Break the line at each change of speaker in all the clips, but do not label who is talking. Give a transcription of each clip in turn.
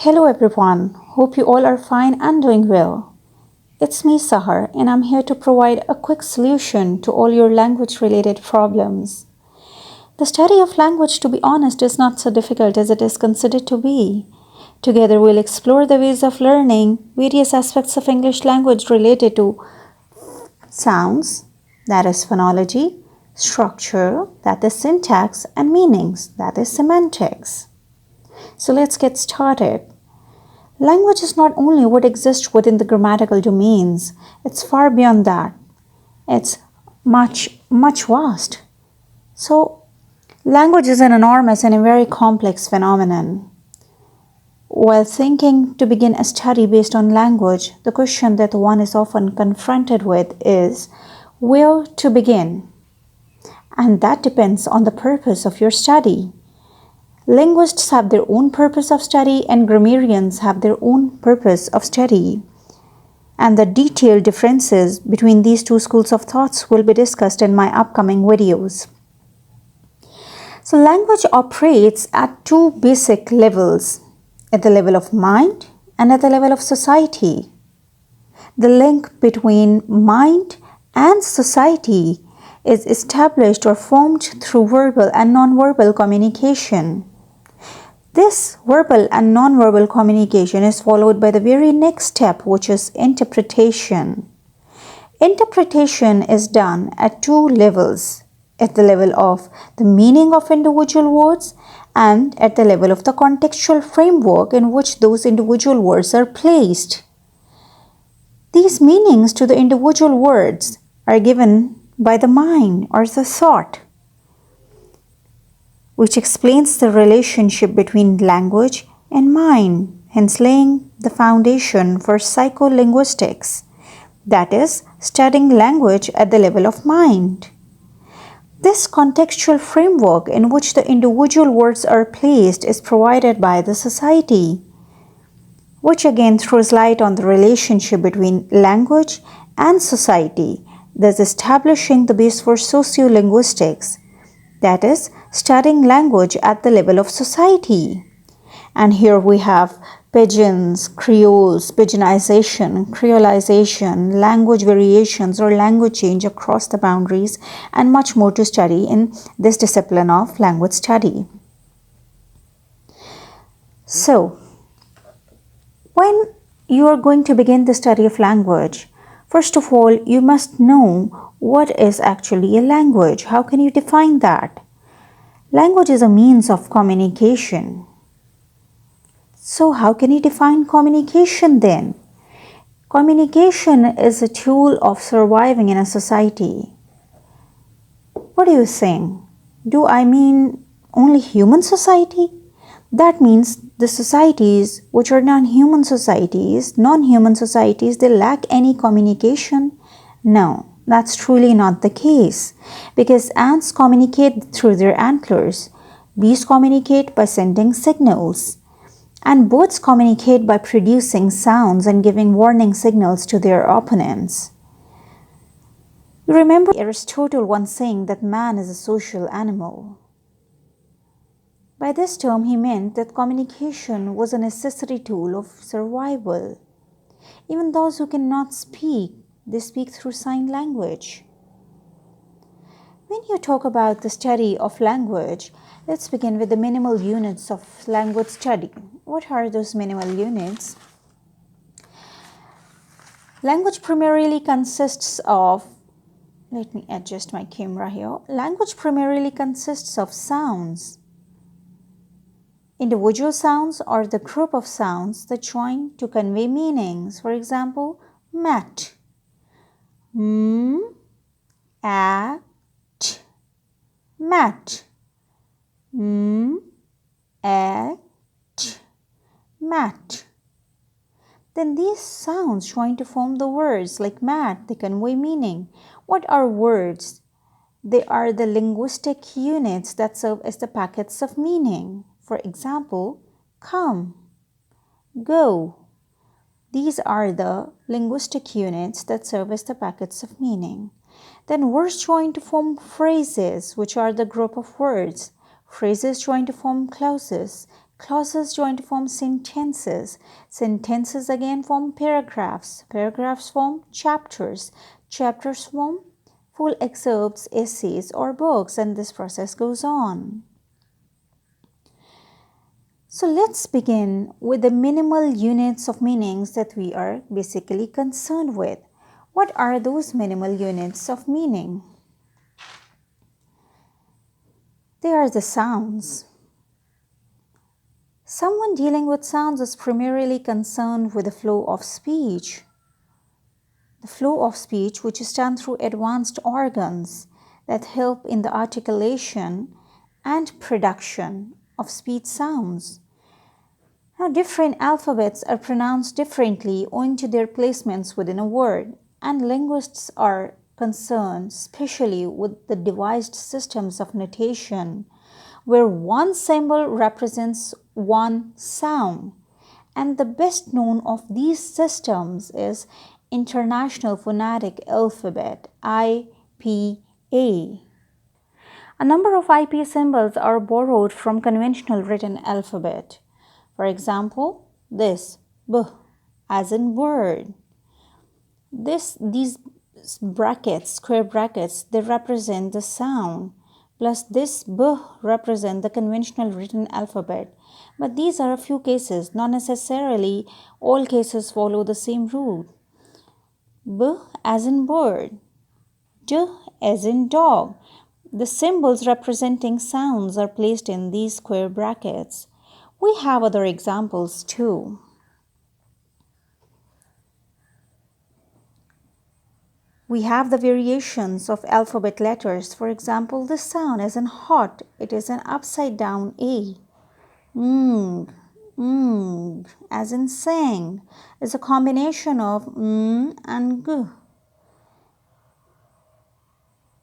Hello everyone, hope you all are fine and doing well. It's me Sahar and I'm here to provide a quick solution to all your language related problems. The study of language, to be honest, is not so difficult as it is considered to be. Together we'll explore the ways of learning various aspects of English language related to sounds, that is phonology, structure, that is syntax, and meanings, that is semantics. So let's get started. Language is not only what exists within the grammatical domains, it's far beyond that. It's much vast. So, language is an enormous and a very complex phenomenon. While thinking to begin a study based on language, the question that one is often confronted with is where to begin? And that depends on the purpose of your study. Linguists have their own purpose of study and grammarians have their own purpose of study. And the detailed differences between these two schools of thoughts will be discussed in my upcoming videos. So language operates at two basic levels, at the level of mind and at the level of society. The link between mind and society is established or formed through verbal and non-verbal communication. This verbal and non-verbal communication is followed by the very next step, which is interpretation. Interpretation is done at two levels, at the level of the meaning of individual words and at the level of the contextual framework in which those individual words are placed. These meanings to the individual words are given by the mind or the thought, which explains the relationship between language and mind, hence laying the foundation for psycholinguistics, that is, studying language at the level of mind. This contextual framework in which the individual words are placed is provided by the society, which again throws light on the relationship between language and society, thus establishing the base for sociolinguistics, that is, studying language at the level of society. And here we have pidgins, creoles, pidginization, creolization, language variations or language change across the boundaries, and much more to study in this discipline of language study. So, when you are going to begin the study of language, first of all, you must know what is actually a language. How can you define that? Language is a means of communication. So how can you define communication then? Communication is a tool of surviving in a society. What do you think? Do I mean only human society? That means the societies which are non-human societies, they lack any communication? No. That's truly not the case, because ants communicate through their antlers, bees communicate by sending signals, and birds communicate by producing sounds and giving warning signals to their opponents. You remember Aristotle once saying that man is a social animal. By this term, he meant that communication was a necessary tool of survival. Even those who cannot speak, they speak through sign language. When you talk about the study of language, let's begin with the minimal units of language study. What are those minimal units? Language primarily consists of, let me adjust my camera here. Language primarily consists of sounds. Individual sounds or the group of sounds that join to convey meanings. For example, mat. At, mat. At, mat. Then these sounds join to form the words like mat. They convey meaning. What are words? They are the linguistic units that serve as the packets of meaning. For example, come, go. These are the linguistic units that serve as the packets of meaning. Then words join to form phrases, which are the group of words. Phrases join to form clauses. Clauses join to form sentences. Sentences again form paragraphs. Paragraphs form chapters. Chapters form full excerpts, essays, or books, and this process goes on. So let's begin with the minimal units of meanings that we are basically concerned with. What are those minimal units of meaning? They are the sounds. Someone dealing with sounds is primarily concerned with the flow of speech. The flow of speech, which is done through advanced organs that help in the articulation and production of speech sounds. Now, different alphabets are pronounced differently owing to their placements within a word, and linguists are concerned especially with the devised systems of notation, where one symbol represents one sound. And the best known of these systems is International Phonetic Alphabet, IPA. A number of IPA symbols are borrowed from conventional written alphabet. For example, this B as in word. These brackets, square brackets, they represent the sound. Plus this B represent the conventional written alphabet. But these are a few cases, not necessarily all cases follow the same rule. B as in bird, D as in dog. The symbols representing sounds are placed in these square brackets. We have other examples too. We have the variations of alphabet letters. For example, this sound as in hot, it is an upside down A. As in sang, is a combination of and g.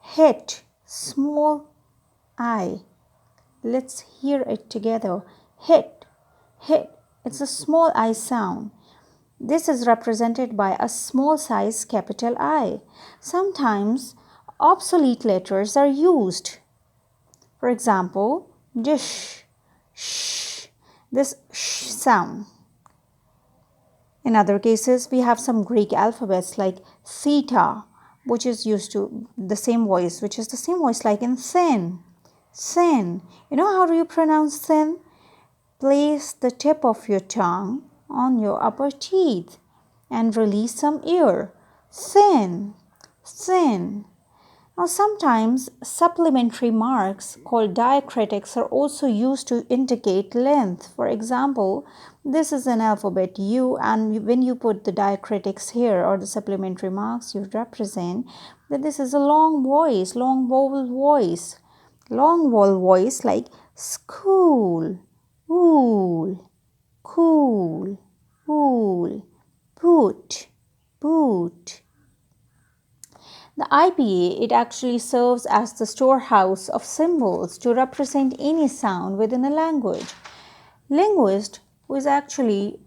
Hit, small I. Let's hear it together. Hit, hit. It's a small I sound. This is represented by a small size capital I. Sometimes obsolete letters are used. For example, dish, sh, this sh sound. In other cases, we have some Greek alphabets like theta, which is used to the same voice, which is the same voice like in thin. Thin. You know how do you pronounce thin? Place the tip of your tongue on your upper teeth and release some air. Thin, thin. Now, sometimes supplementary marks called diacritics are also used to indicate length. For example, this is an alphabet U, and when you put the diacritics here or the supplementary marks, you represent that this is a long voice, long vowel voice. Long vowel voice like school, wool, cool, wool, boot, boot. The IPA, it actually serves as the storehouse of symbols to represent any sound within a language. Linguist who is actually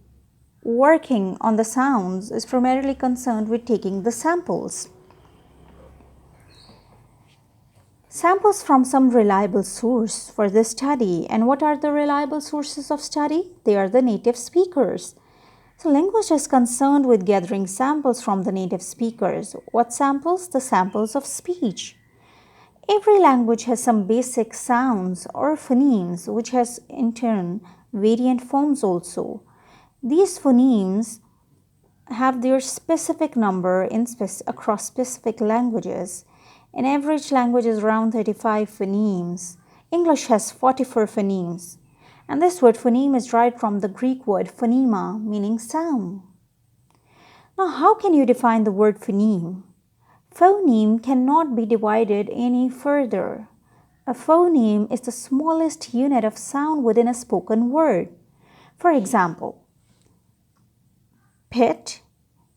working on the sounds is primarily concerned with taking the samples. Samples from some reliable source for this study. And what are the reliable sources of study? They are the native speakers. So linguist is concerned with gathering samples from the native speakers. What samples? The samples of speech. Every language has some basic sounds or phonemes, which has in turn variant forms also. These phonemes have their specific number across specific languages. In average language is around 35 phonemes. English has 44 phonemes. And this word phoneme is derived from the Greek word phonema, meaning sound. Now, how can you define the word phoneme? Phoneme cannot be divided any further. A phoneme is the smallest unit of sound within a spoken word. For example, pit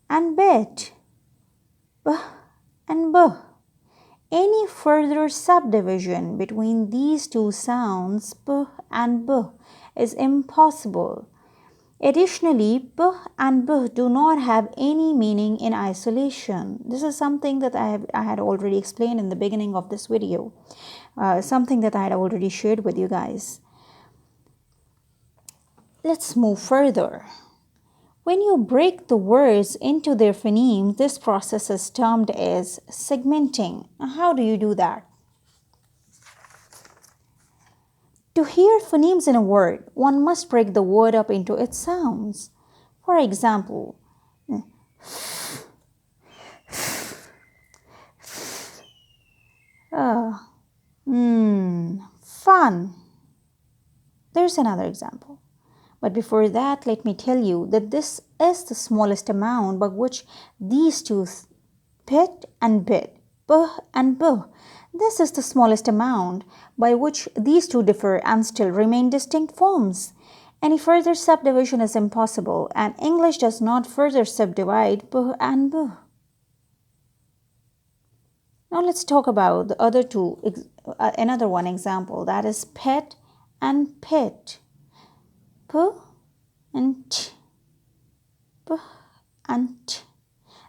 and bit, b and b. Any further subdivision between these two sounds, p and b, is impossible. Additionally, b and b do not have any meaning in isolation. This is something that I had already explained in the beginning of this video, something that I had already shared with you guys. let's move further. When you break the words into their phonemes, this process is termed as segmenting. How do you do that? To hear phonemes in a word, one must break the word up into its sounds. For example, fun. There's another example. But before that, let me tell you that this is the smallest amount by which these two, pit and bit, buh and buh, this is the smallest amount by which these two differ and still remain distinct forms. Any further subdivision is impossible, and English does not further subdivide buh and buh. Now let's talk about the other two, another one example, that is pet and pit. P and t, p and t.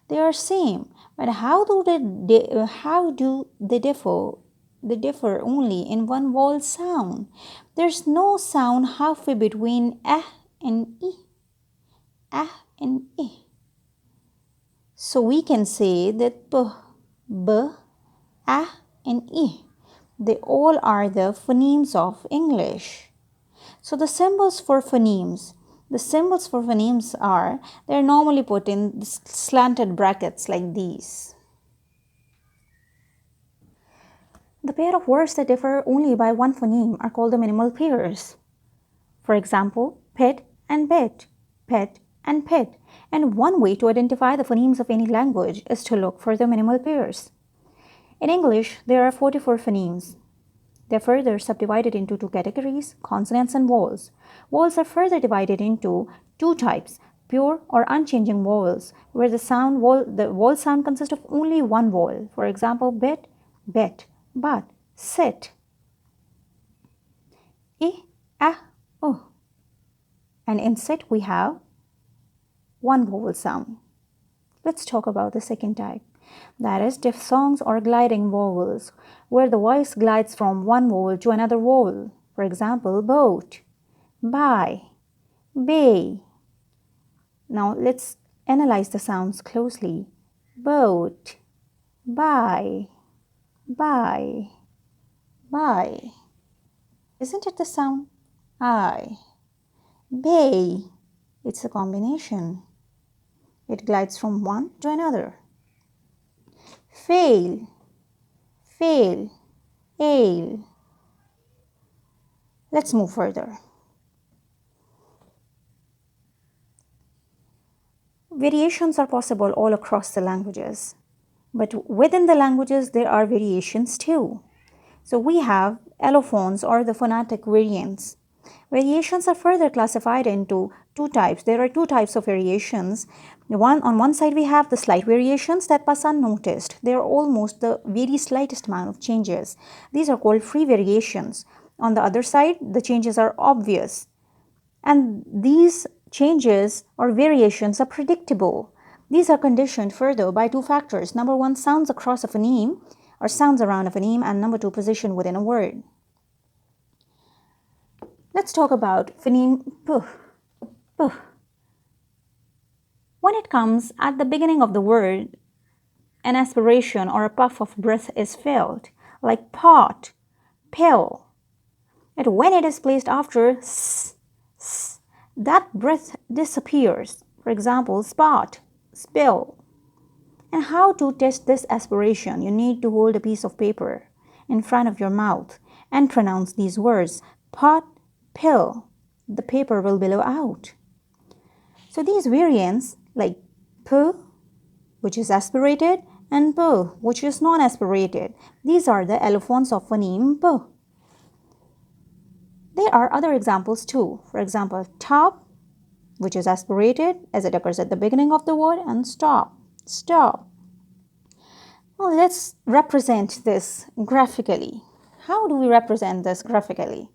They are same, but how do they differ? They differ only in one vowel sound. There's no sound halfway between and and I. So we can say that b, and I, they all are the phonemes of English. So the symbols for phonemes are, they're normally put in slanted brackets like these. The pair of words that differ only by one phoneme are called the minimal pairs. For example, pet and bit, pet and pit. And one way to identify the phonemes of any language is to look for the minimal pairs. In English, there are 44 phonemes. They are further subdivided into two categories, consonants and vowels. Vowels are further divided into two types, pure or unchanging vowels, where the vowel sound consists of only one vowel. For example, bit, bet, but, sit. I, o. And in sit we have one vowel sound. Let's talk about the second type. That is diphthongs or gliding vowels, where the voice glides from one vowel to another vowel. For example, boat, buy, bay. Now let's analyze the sounds closely. Boat, buy, buy, buy. Isn't it the sound? I. Bay. It's a combination. It glides from one to another. Fail, fail, ale. Let's move further. Variations are possible all across the languages, but within the languages there are variations too. So we have allophones or the phonetic variants. Variations are further classified into two types. There are two types of variations. On one side we have the slight variations that pass unnoticed. They are almost the very slightest amount of changes. These are called free variations. On the other side, the changes are obvious. And these changes or variations are predictable. These are conditioned further by two factors. Number one, sounds across a phoneme or sounds around a phoneme, and number two, position within a word. Let's talk about phoneme p. P. When it comes at the beginning of the word, an aspiration or a puff of breath is felt, like pot, pill. And when it is placed after s, that breath disappears. For example, spot, spill. And how to test this aspiration? You need to hold a piece of paper in front of your mouth and pronounce these words, pot, pill. The paper will billow out. So these variants like p, which is aspirated, and p, which is non-aspirated, these are the allophones of phoneme p. There are other examples too. For example, top, which is aspirated as it occurs at the beginning of the word, and stop, stop. Now let's represent this graphically. How do we represent this graphically?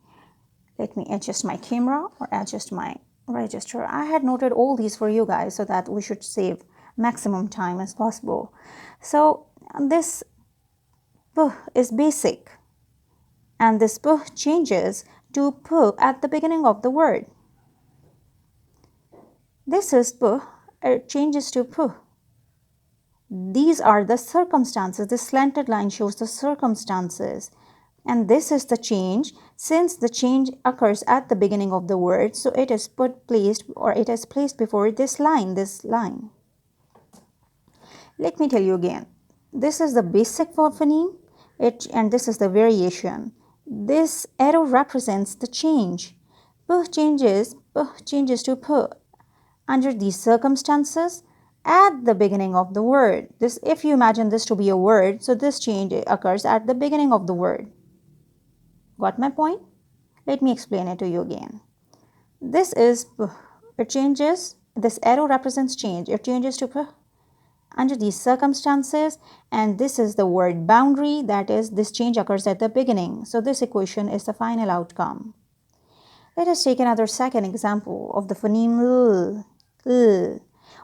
Let me adjust my camera or adjust my register. I had noted all these for you guys so that we should save maximum time as possible. So this p is basic, and this p changes to p at the beginning of the word. This is p, it changes to p. These are the circumstances. This slanted line shows the circumstances. And this is the change. Since the change occurs at the beginning of the word, so it is placed before this line, Let me tell you again. This is the basic phoneme, and this is the variation. This arrow represents the change. P changes to p under these circumstances at the beginning of the word. If you imagine this to be a word, so this change occurs at the beginning of the word. Got my point? Let me explain it to you again. This is p. It changes. This arrow represents change. It changes to p under these circumstances, and this is the word boundary, that is, this change occurs at the beginning. So this equation is the final outcome. Let us take another second example of the phoneme l. L.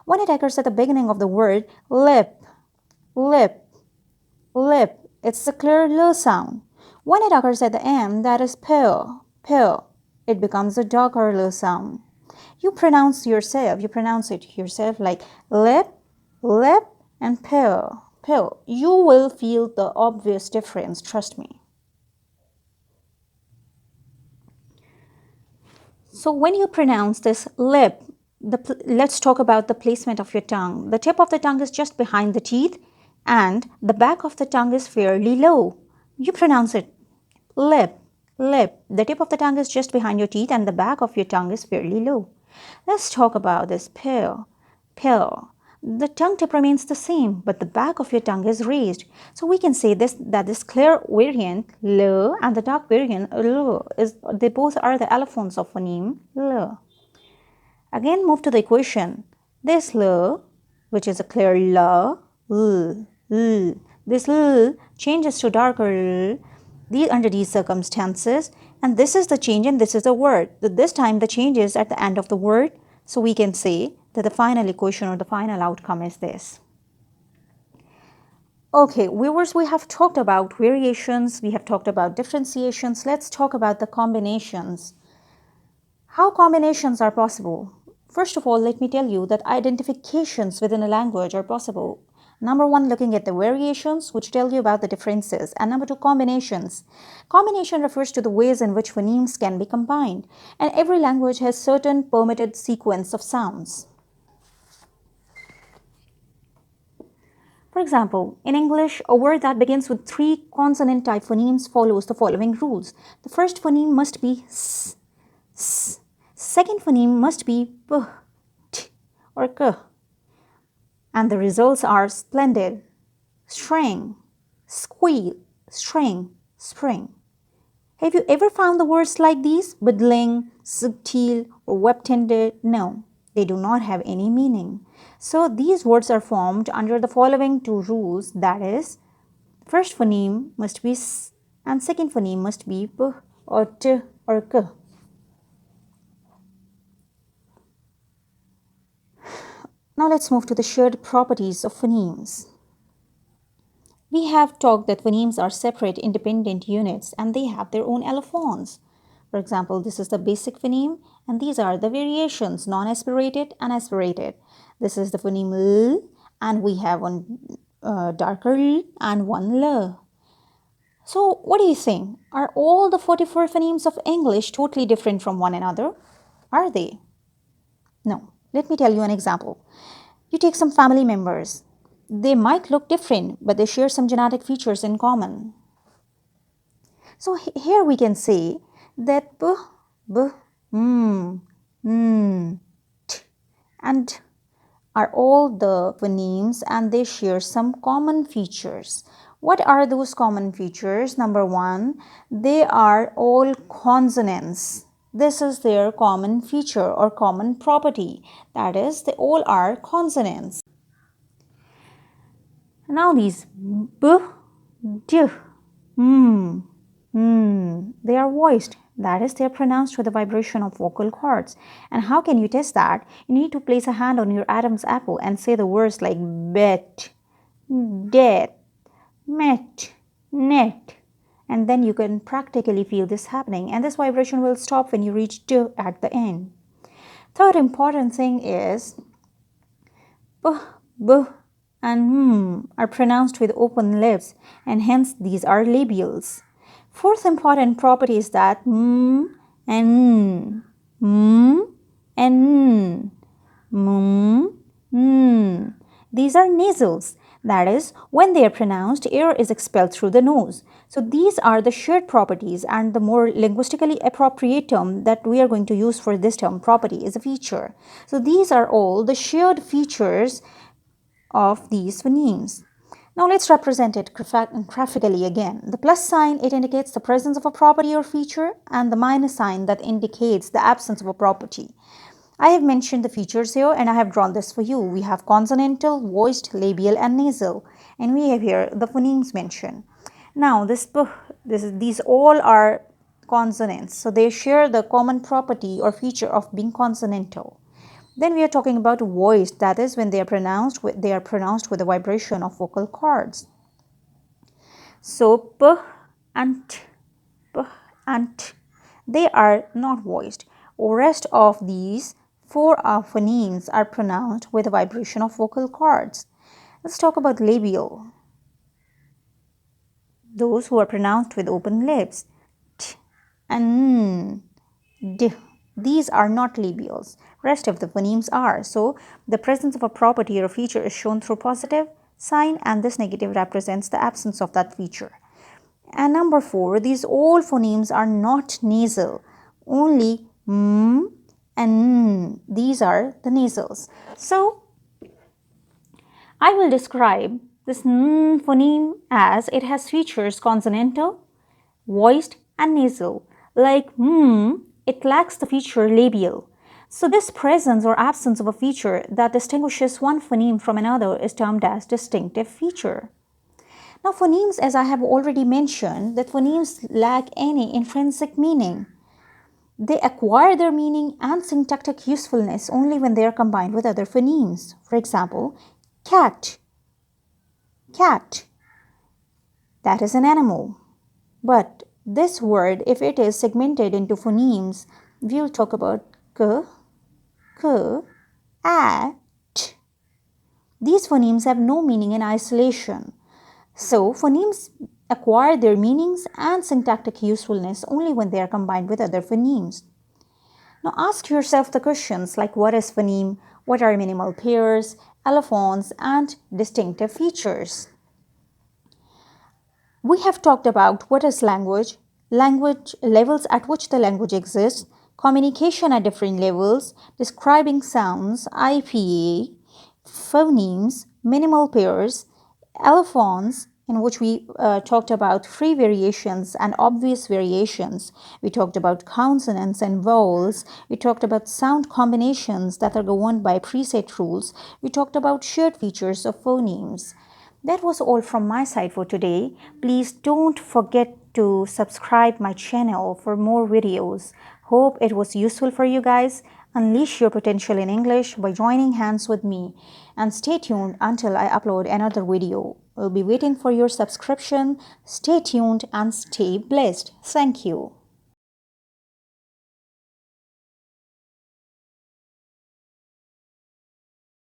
When it occurs at the beginning of the word lip, lip, lip, it's the clear l sound. When it occurs at the end, that is pill, pill, it becomes a darker l sound. You pronounce it yourself like lip, lip, and pill, pill. You will feel the obvious difference, trust me. So when you pronounce this lip, let's talk about the placement of your tongue. The tip of the tongue is just behind the teeth, and the back of the tongue is fairly low. You pronounce it lip, lip. The tip of the tongue is just behind your teeth, and the back of your tongue is fairly low. Let's talk about this pill, pill. The tongue tip remains the same, but the back of your tongue is raised. So we can say that this clear variant l and the dark variant l they both are the allophones of phoneme l. Again, move to the equation. This l, which is a clear l, this l changes to darker l under these circumstances, and this is the change and this is the word. This time the change is at the end of the word, so we can say that the final equation or the final outcome is this. Okay, viewers, we have talked about variations, we have talked about differentiations. Let's talk about the combinations. How combinations are possible? First of all, let me tell you that identifications within a language are possible. Number one, looking at the variations, which tell you about the differences. And number two, combinations. Combination refers to the ways in which phonemes can be combined. And every language has certain permitted sequence of sounds. For example, in English, a word that begins with 3 consonant-type phonemes follows the following rules. The first phoneme must be s, s. Second phoneme must be p, t, or k. And the results are splendid, string, squeal, string, spring. Have you ever found the words like these? Bidling, subtil, or web-tended? No, they do not have any meaning. So these words are formed under the following 2 rules, that is, first phoneme must be s and second phoneme must be p or t or k. Now let's move to the shared properties of phonemes. We have talked that phonemes are separate independent units and they have their own allophones. For example, this is the basic phoneme and these are the variations, non-aspirated and aspirated. This is the phoneme L and we have one darker L and one L. So what do you think? Are all the 44 phonemes of English totally different from one another? Are they? No. Let me tell you an example. You take some family members. They might look different, but they share some genetic features in common. So here we can say that b, t, and are all the phonemes and they share some common features. What are those common features? Number one, they are all consonants. This is their common feature or common property. That is, they all are consonants. Now these b, d, they are voiced. That is, they are pronounced with the vibration of vocal cords. And how can you test that? You need to place a hand on your Adam's apple and say the words like bet, det, met, net. And then you can practically feel this happening. And this vibration will stop when you reach d at the end. Third important thing is b, b, and are pronounced with open lips, and hence these are labials. Fourth important property is that and and these are nasals. That is, when they are pronounced, air is expelled through the nose. So these are the shared properties, and the more linguistically appropriate term that we are going to use for this term, property, is a feature. So these are all the shared features of these phonemes. Now let's represent it graphically again. The plus sign, it indicates the presence of a property or feature, and the minus sign that indicates the absence of a property. I have mentioned the features here, and I have drawn this for you. We have consonantal, voiced, labial, and nasal, and we have here the phonemes mentioned. Now these all are consonants, so they share the common property or feature of being consonantal. Then we are talking about voiced, that is when they are pronounced with a vibration of vocal cords. So p and t, p and t, they are not voiced. The rest of these four phonemes are pronounced with a vibration of vocal cords. Let's talk about labial. Those who are pronounced with open lips. T and d. These are not labials. Rest of the phonemes are. So the presence of a property or a feature is shown through positive sign, and this negative represents the absence of that feature. And number 4, these all phonemes are not nasal. Only and these are the nasals. So I will describe this phoneme as it has features consonantal, voiced, and nasal. Like it lacks the feature labial. So this presence or absence of a feature that distinguishes one phoneme from another is termed as distinctive feature. Now phonemes, as I have already mentioned, that phonemes lack any intrinsic meaning. They acquire their meaning and syntactic usefulness only when they are combined with other phonemes. For example, cat. Cat. That is an animal. But this word, if it is segmented into phonemes, we will talk about k, k, a, t. These phonemes have no meaning in isolation. So phonemes acquire their meanings and syntactic usefulness only when they are combined with other phonemes. Now ask yourself the questions like what is phoneme, what are minimal pairs, allophones, and distinctive features. We have talked about what is language levels at which the language exists, communication at different levels, describing sounds, IPA, phonemes, minimal pairs, allophones, in which we talked about free variations and obvious variations. We talked about consonants and vowels. We talked about sound combinations that are governed by preset rules. We talked about shared features of phonemes. That was all from my side for today. Please don't forget to subscribe my channel for more videos. Hope it was useful for you guys. Unleash your potential in English by joining hands with me. And stay tuned until I upload another video. I'll be waiting for your subscription. Stay tuned and stay blessed. Thank you.